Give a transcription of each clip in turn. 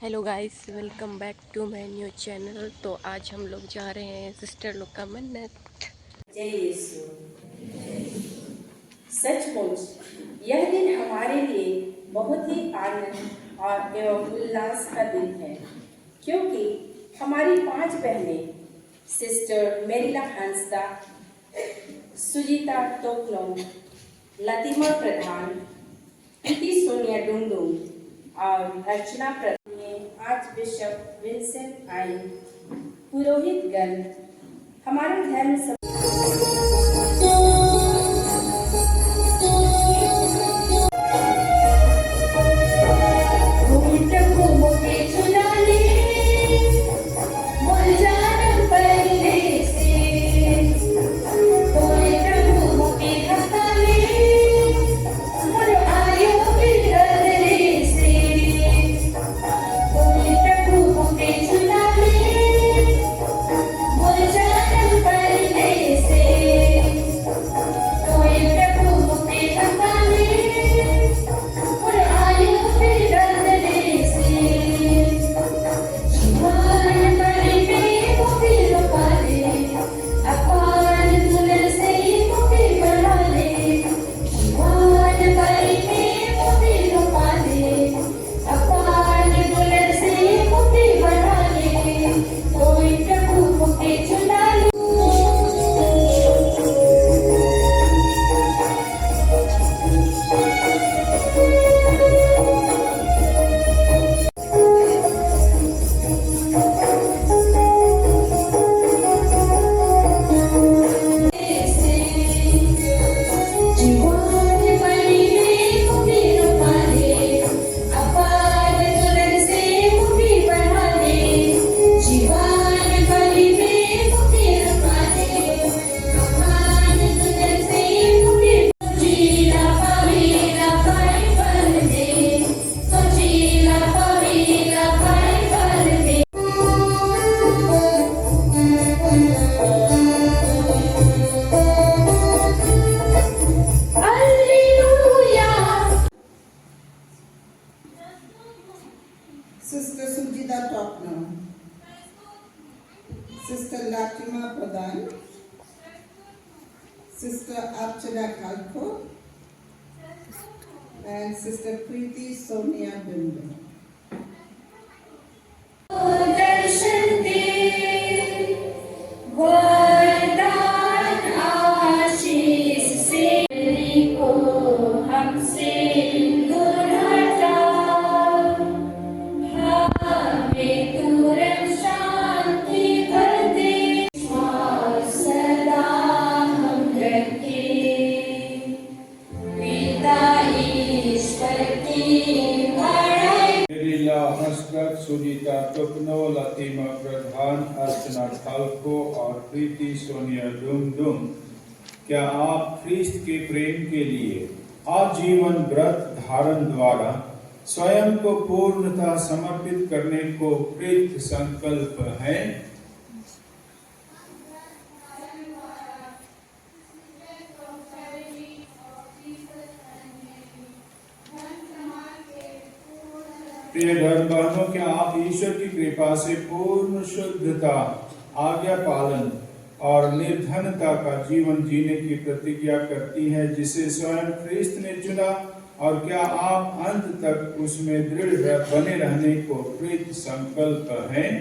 Hello guys, welcome back to my new channel. तो आज हम लोग जा रहे हैं सिस्टर लोग का मन्नत। जय यीशु। सचमुच यह दिन हमारे लिए बहुत ही आनंद और एवं उल्लास का दिन है, क्योंकि हमारी 5 बहनें सिस्टर मेरिला हंसदा, सुजीता टोकनो, लतिमा प्रधान, प्रीति सोनिया डुंगडुंग और अर्चना प्रधान, आर्च बिशप विंसेंट आई, पुरोहित गण, हमारे धर्म Sister Sujita Topno, Sister Latima Pradhan, Sister Archana Kalko, and Sister Preeti Sonia Bindu. Sujita टुकनो, लतिमा प्रधान, अर्चना खालको और प्रीति सोनिया डुंगडुंग, क्या आप ख्रिस्त के प्रेम के लिए आजीवन व्रत धारण द्वारा स्वयं को पूर्णतः समर्पित करने को कृत संकल्प है? प्रिय धर्म बहनों, क्या आप ईश्वर की कृपा से पूर्ण शुद्धता, आज्ञा पालन और निर्धनता का जीवन जीने की प्रतिज्ञा करती हैं, जिसे स्वयं ख्रिस्त ने चुना? और क्या आप अंत तक उसमें दृढ़ बने रहने को कृत संकल्प हैं?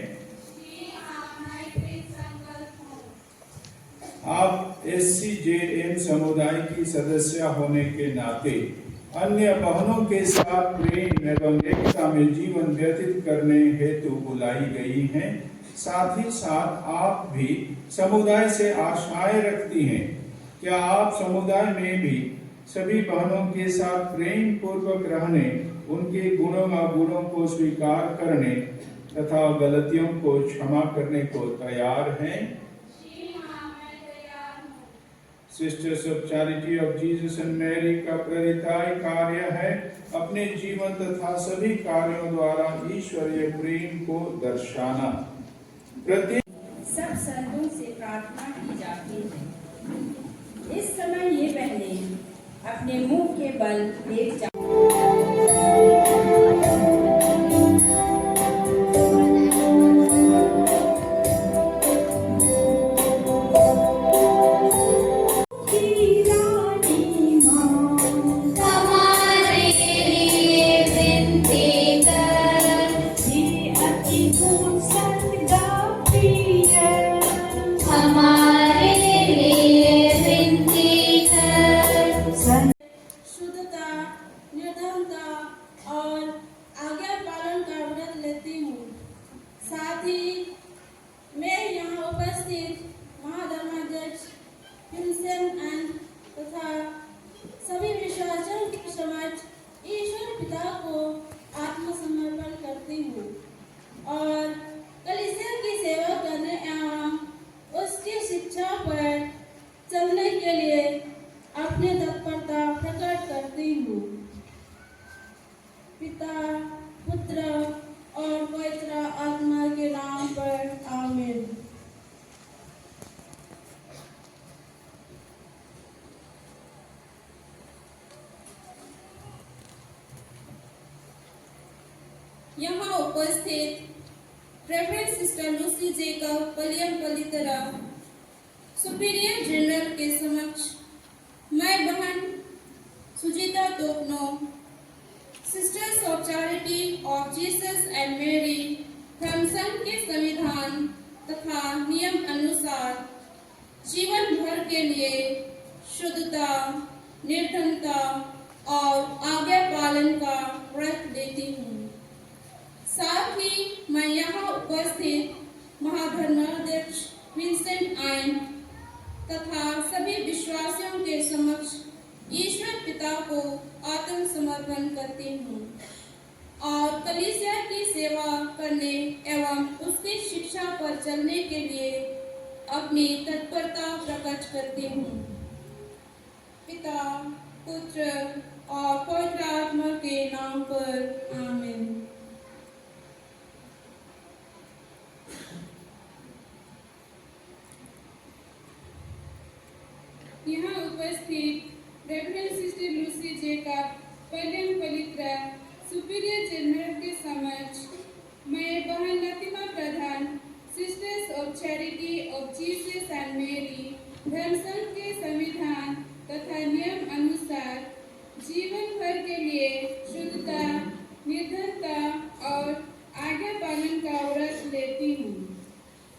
आप SCJM समुदाय की सदस्य होने के नाते अन्य बहनों के साथ प्रेम एवं एकता में जीवन व्यतीत करने हेतु बुलाई गई हैं। साथ ही साथ आप भी समुदाय से आशाएं रखती हैं। क्या आप समुदाय में भी सभी बहनों के साथ प्रेम पूर्वक रहने, उनके गुणों अवगुणों को स्वीकार करने तथा गलतियों को क्षमा करने को तैयार हैं? Sisters of charity of Jesus and Mary का प्रेरिताई कार्य है अपने जीवन तथा सभी कार्यों द्वारा ईश्वरीय प्रेम को दर्शाना। सब संतों से प्रार्थना की जाती है। इस समय ये बहनें अपने मुंह के बल एक यहाँ उपस्थित reverend sister Lucy Jacob Paliyam Palithara superior general के समक्ष मैं बहन Sujita Topno sisters of charity of Jesus and Mary धर्मसंघ के संविधान तथा नियम अनुसार जीवन भर के लिए शुद्धता, निर्धनता और आज्ञा पालन का व्रत लेती हूँ। साथ ही मैं यहाँ उपस्थित महाधर्माध्यक्ष विंसेंट आयन तथा सभी विश्वासियों के समक्ष ईश्वर पिता को आत्मसमर्पण करती हूँ और कलीसिया की सेवा करने एवं उसकी शिक्षा पर चलने के लिए अपनी तत्परता प्रकट करती हूँ। पिता, पुत्र और पवित्र आत्मा के नाम पर आमीन। यहाँ उपस्थित reverend sister Lucy Jacob Paliyam Palithara superior general के समक्ष मैं बहन Latima Pradhan sisters of charity of Jesus and Mary धर्मसंघ के संविधान तथा नियम अनुसार जीवन भर के लिए शुद्धता, निर्धनता और आज्ञा पालन का व्रत लेती हूँ।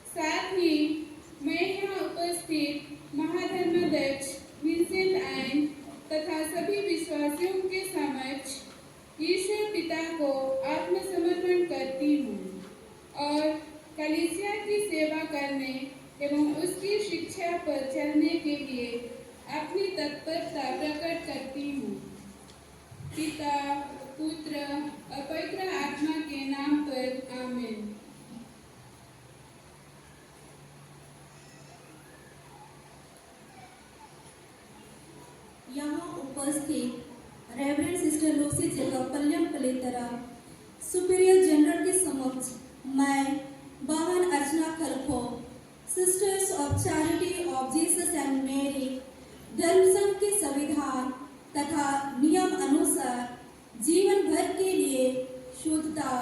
साथ ही मैं यहाँ उपस्थित महाधर्माध्यक्ष विंसेंट आयन तथा सभी विश्वासियों के समक्ष ईश्वर पिता को आत्मसमर्पण करती हूँ और कलीसिया की सेवा करने एवं उसकी शिक्षा पर चलने के लिए अपनी तत्परता प्रकट करती हूँ। पिता, पुत्र और पवित्र आत्मा के नाम पर आमीन। यहाँ उपस्थित reverend sister Lucy Jacob Paliyam Palithara superior general के समक्ष मैं बहन अर्चना खलखो sisters of charity of Jesus and Mary धर्मसंघ के संविधान तथा नियम अनुसार जीवन भर के लिए शुद्धता,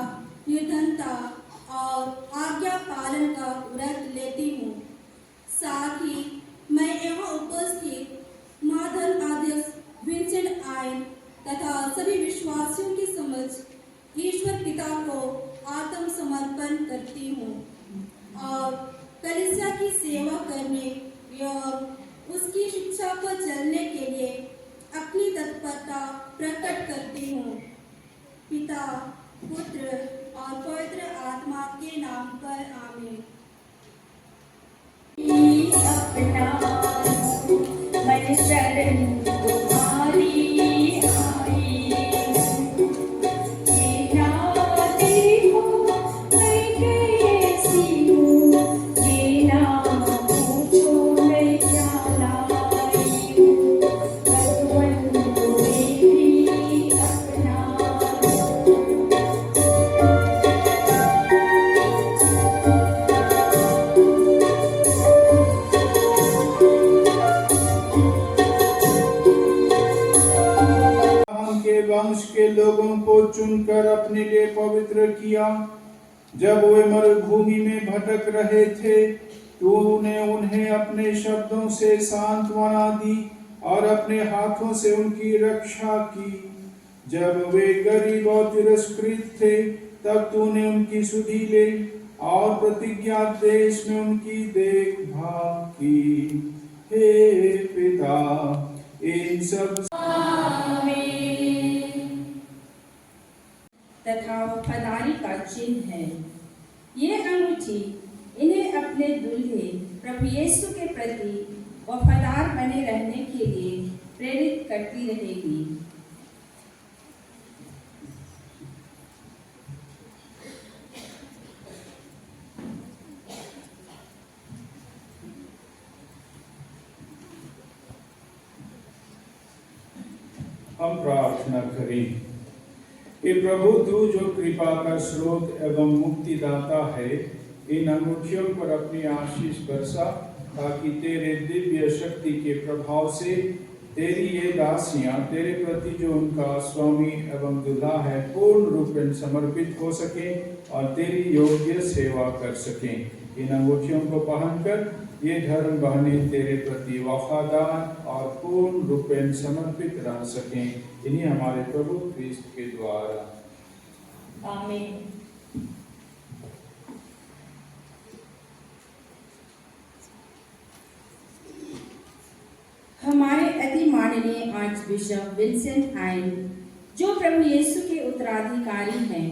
निर्धनता और आज्ञा पालन का व्रत लेती हूँ। साथ ही मैं यहाँ उपस्थित महाधर्माध्यक्ष विंसेंट आयन तथा सभी विश्वासियों के समक्ष ईश्वर पिता को आत्मसमर्पण करती हूँ और कलीसिया की सेवा करने और उसकी शिक्षा पर चलने के लिए अपनी तत्परता प्रकट करती हूँ। पिता, पुत्र और पवित्र आत्मा के नाम पर आमीन। मैं शरण तुम्हारी आई, ये ना देखो मैं कैसी हूँ, ये ना पूछो मैं क्या लाई हूँ, भगवन तुम्हें भी अपना। के वंश के लोगों को चुनकर अपने लिए पवित्र किया। जब वे मरुभूमि में भटक रहे थे, तूने उन्हें अपने शब्दों से सांत्वना दी और अपने हाथों से उनकी रक्षा की। जब वे गरीब और तिरस्कृत थे, तब तूने उनकी सुधि ले और प्रतिज्ञा देश में उनकी देखभाल की। हे पिता, इन सब तथा वफादारी का चिन्ह है। ये अंगूठी इन्हें अपने दूल्हे प्रभु यीशु के प्रति वफादार बने रहने के लिए प्रेरित करती रहेगी। हम प्रार्थना करें। हे प्रभु, तू जो कृपा का स्रोत एवं मुक्तिदाता है, इन अंगूठियों पर अपनी आशीष बरसा, ताकि तेरे दिव्य शक्ति के प्रभाव से तेरी ये दासियां तेरे प्रति जो उनका स्वामी एवं दूल्हा है पूर्ण रूप में समर्पित हो सके और तेरी योग्य सेवा कर सकें। इन अंगूठियों को पहनकर ये धर्म बहनें तेरे प्रति वफादार और पूर्ण रूप में समर्पित रह सकें। इन्हीं हमारे प्रभु क्रिस्त के द्वारा। आमीन। हमारे अति माननीय आर्च बिशप विंसेंट आइन जो प्रभु यीशु के उत्तराधिकारी हैं,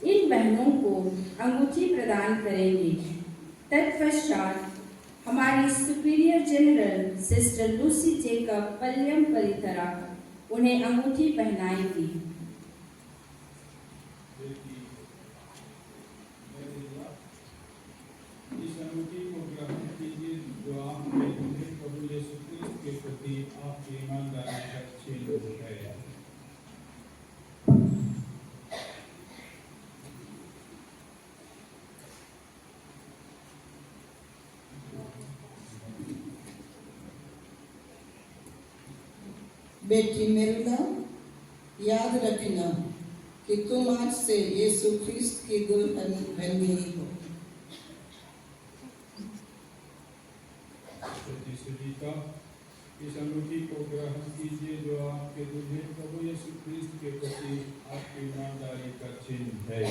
इन बहनों को अंगूठी प्रदान करेंगे। तत्पश्चात हमारी superior general sister Lucy Jacob Paliyam Palithara उन्हें अंगूठी पहनाएगी। इस अंगूठी को ग्रहण कीजिए जो आपके दूल्हे प्रभु यीशु क्रिस्त के प्रति आपकी ईमानदारी का चिन्ह है। बेटी मेरुला, याद रखना कि तुम आज से यीशु ख्रिस्त की दुल्हन बन गई हो। सुजीता, इस अंगूठी को ग्रहण कीजिए जो आपके दूल्हे प्रभु यीशु क्रिस्त के प्रति आपकी ईमानदारी का चिन्ह है।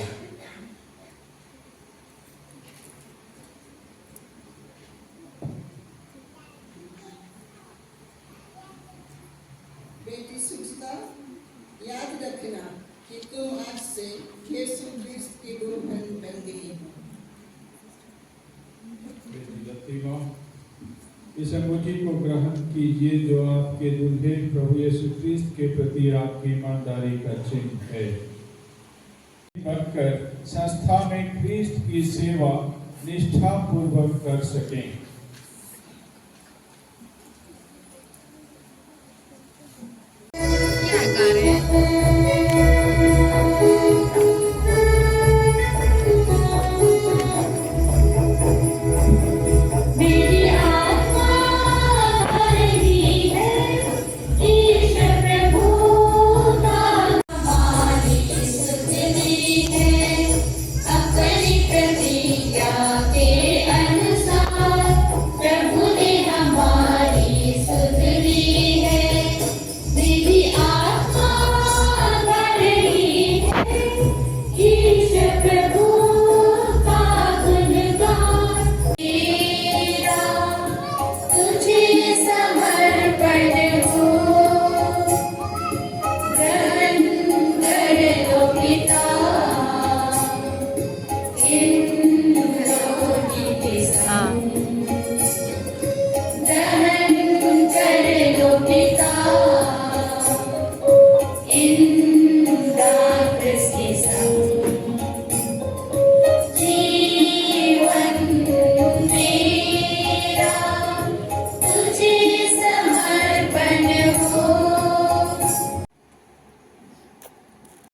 बेटी सुचिता, याद रखना कि तुम आज से यीशु ख्रिस्त की दुल्हन बन गई हो। बेटी लतीमा, इस अंगूठी को ग्रहण कीजिए जो आपके दूल्हे प्रभु यीशु क्रिस्त के प्रति आपकी ईमानदारी का चिन्ह है। बनकर संस्था में क्रिस्त की सेवा निष्ठा पूर्वक कर सकें।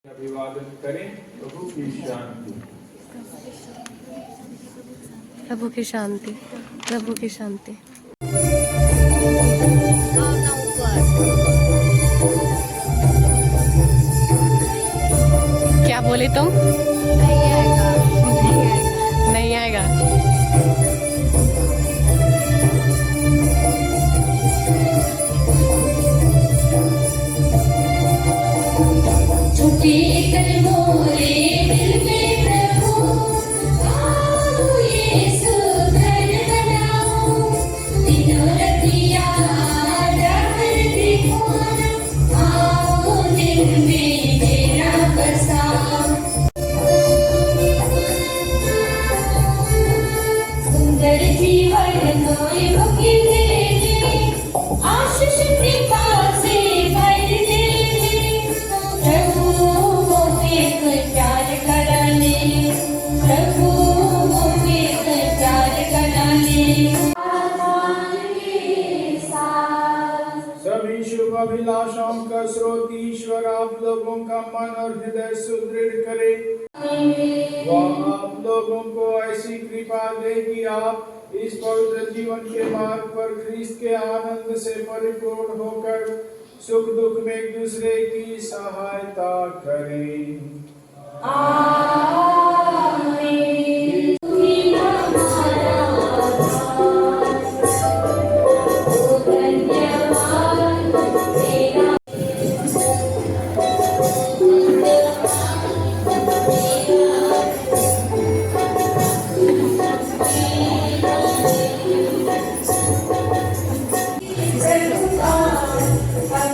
अभिवादन करें। प्रभु की शांति। प्रभु की शांति, प्रभु की शांति। क्या बोले तुम? नहीं आएगा। छुट्टी कर मोरे दिल में प्रभु, आओ यीशु घर बनाओ। दिनों रतिया डर दिखोना, आओ दिल में मेरा बसाओ। सुंदर जीवन नोए मुक्ति दे दे, आशीष कृपा से भर दे दे। प्रभु मोहे प्यार कराने, प्रभु मोहे प्यार कराने। सभी शुभ अभिलाषाओं का स्रोत ईश्वर आप लोगों का मन और हृदय सुदृढ़ करे। वह आप लोगों को ऐसी कृपा दे कि आप इस पवित्र जीवन के मार्ग पर ख्रीस्त के आनंद से परिपूर्ण होकर सुख दुख में एक दूसरे की सहायता करें।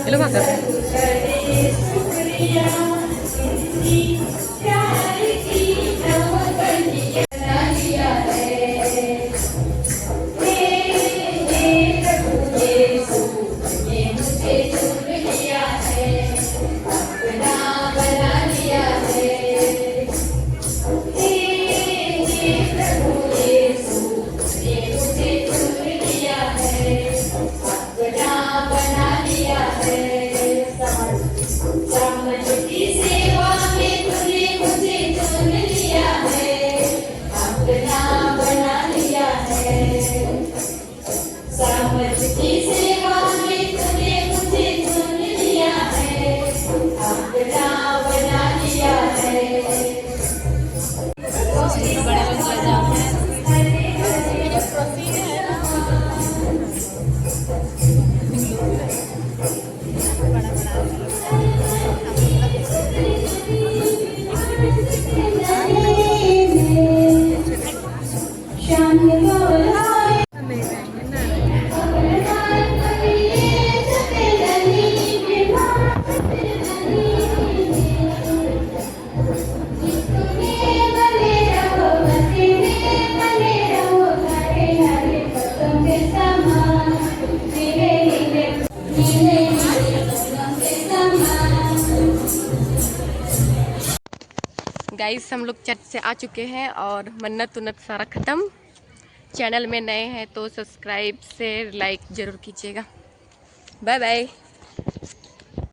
हेलो माता। गाइस हम लोग चर्च से आ चुके हैं और मन्नत उन्नत सारा ख़त्म। चैनल में नए हैं तो सब्सक्राइब शेयर लाइक ज़रूर कीजिएगा। Bye bye.